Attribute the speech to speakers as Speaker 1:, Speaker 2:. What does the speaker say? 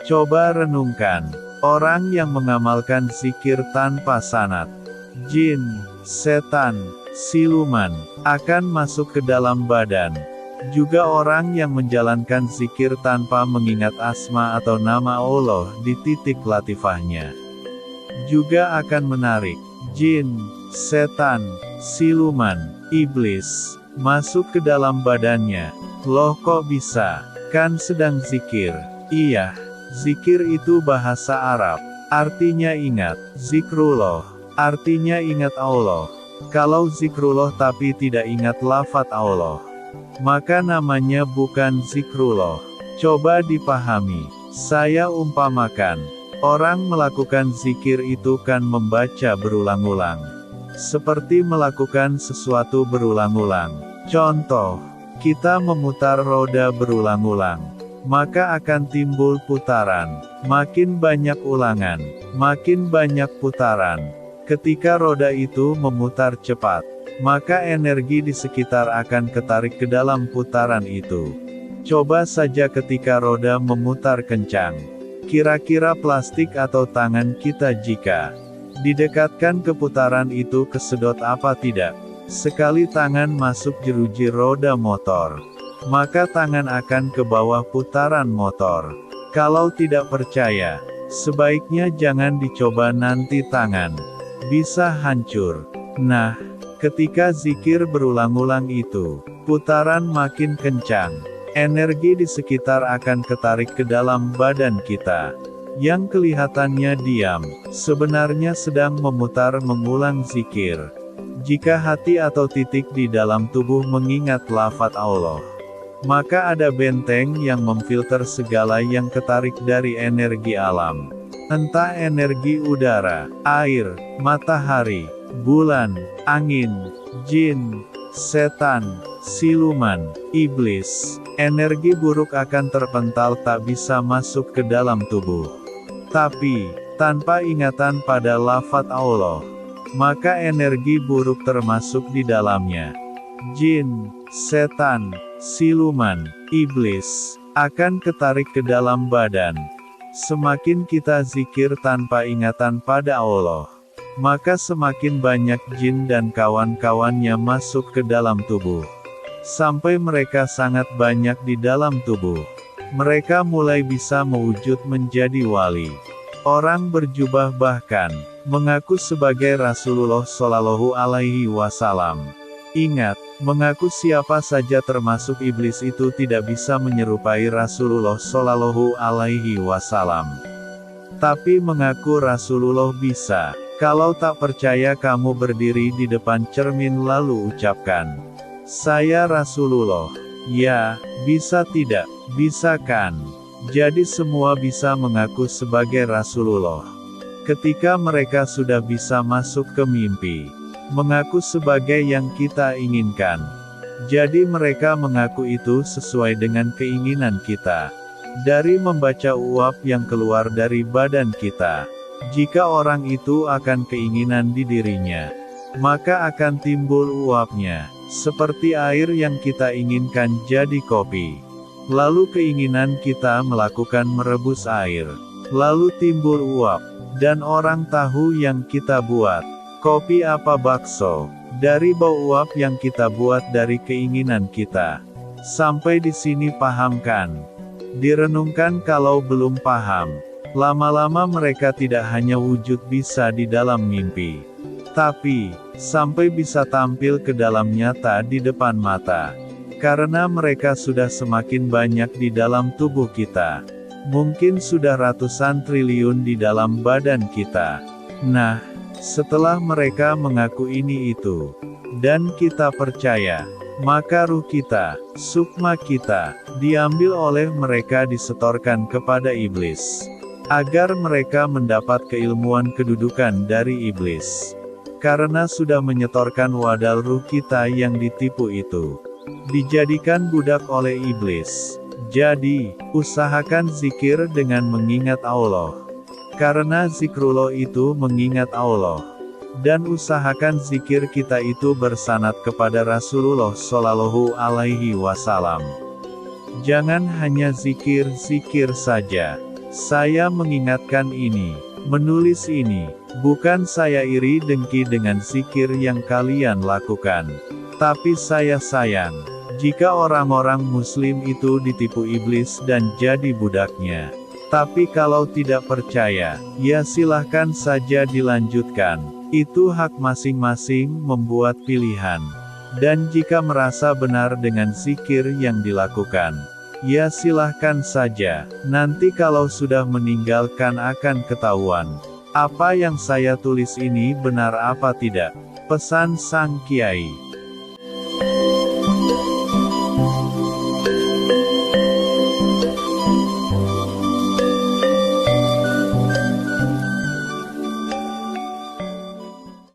Speaker 1: Coba renungkan, orang yang mengamalkan zikir tanpa sanad, jin, setan, siluman, akan masuk ke dalam badan. Juga orang yang menjalankan zikir tanpa mengingat asma atau nama Allah di titik latifahnya, juga akan menarik jin, setan, siluman, iblis, masuk ke dalam badannya. Loh kok bisa? Kan sedang zikir. Iya, zikir itu bahasa Arab. Artinya ingat, zikrullah. Artinya ingat Allah. Kalau zikrullah tapi tidak ingat lafaz Allah, maka namanya bukan zikrullah. Coba dipahami. Saya umpamakan, orang melakukan zikir itu kan membaca berulang-ulang. Seperti melakukan sesuatu berulang-ulang. Contoh, kita memutar roda berulang-ulang, maka akan timbul putaran. Makin banyak ulangan, makin banyak putaran. Ketika roda itu memutar cepat, maka energi di sekitar akan ketarik ke dalam putaran itu. Coba saja ketika roda memutar kencang. Kira-kira plastik atau tangan kita jika didekatkan ke putaran itu kesedot apa tidak? Sekali tangan masuk jeruji roda motor, maka tangan akan ke bawah putaran motor. Kalau tidak percaya, sebaiknya jangan dicoba, nanti tangan bisa hancur. Nah, ketika zikir berulang-ulang itu, putaran makin kencang, energi di sekitar akan ketarik ke dalam badan kita. Yang kelihatannya diam, sebenarnya sedang memutar mengulang zikir. Jika hati atau titik di dalam tubuh mengingat lafaz Allah, maka ada benteng yang memfilter segala yang ketarik dari energi alam. Entah energi udara, air, matahari, bulan, angin, jin, setan, siluman, iblis. Energi buruk akan terpental, tak bisa masuk ke dalam tubuh. Tapi, tanpa ingatan pada lafaz Allah, maka energi buruk termasuk di dalamnya. Jin, setan, siluman, iblis, akan ketarik ke dalam badan. Semakin kita zikir tanpa ingatan pada Allah, maka semakin banyak jin dan kawan-kawannya masuk ke dalam tubuh. Sampai mereka sangat banyak di dalam tubuh. Mereka mulai bisa mewujud menjadi wali. Orang berjubah bahkan mengaku sebagai Rasulullah Shallallahu Alaihi Wasallam. Ingat, mengaku siapa saja termasuk iblis itu tidak bisa menyerupai Rasulullah Shallallahu Alaihi Wasallam. Tapi mengaku Rasulullah bisa. Kalau tak percaya, kamu berdiri di depan cermin lalu ucapkan, "Saya Rasulullah." Ya, bisa tidak? Bisa kan? Jadi semua bisa mengaku sebagai Rasulullah. Ketika mereka sudah bisa masuk ke mimpi, mengaku sebagai yang kita inginkan. Jadi mereka mengaku itu sesuai dengan keinginan kita. Dari membaca uap yang keluar dari badan kita. Jika orang itu akan keinginan di dirinya, maka akan timbul uapnya. Seperti air yang kita inginkan jadi kopi. Lalu keinginan kita melakukan merebus air. Lalu timbul uap. Dan orang tahu yang kita buat. Kopi apa bakso. Dari bau uap yang kita buat dari keinginan kita. Sampai di sini paham kan? Direnungkan kalau belum paham. Lama-lama mereka tidak hanya wujud bisa di dalam mimpi. Tapi, sampai bisa tampil ke dalam nyata di depan mata. Karena mereka sudah semakin banyak di dalam tubuh kita. Mungkin sudah ratusan triliun di dalam badan kita. Nah, setelah mereka mengaku ini itu, dan kita percaya, maka ruh kita, sukma kita, diambil oleh mereka disetorkan kepada iblis. Agar mereka mendapat keilmuan kedudukan dari iblis. Karena sudah menyetorkan wadal ruh kita yang ditipu itu. Dijadikan budak oleh iblis. Jadi, usahakan zikir dengan mengingat Allah. Karena zikrullah itu mengingat Allah. Dan usahakan zikir kita itu bersanad kepada Rasulullah Shallallahu Alaihi Wasallam. Jangan hanya zikir-zikir saja. Saya mengingatkan ini, menulis ini, bukan saya iri dengki dengan zikir yang kalian lakukan. Tapi saya sayang, jika orang-orang muslim itu ditipu iblis dan jadi budaknya. Tapi kalau tidak percaya, ya silahkan saja dilanjutkan. Itu hak masing-masing membuat pilihan. Dan jika merasa benar dengan zikir yang dilakukan, ya silahkan saja. Nanti kalau sudah meninggalkan akan ketahuan. Apa yang saya tulis ini benar apa tidak? Pesan Sang Kiai.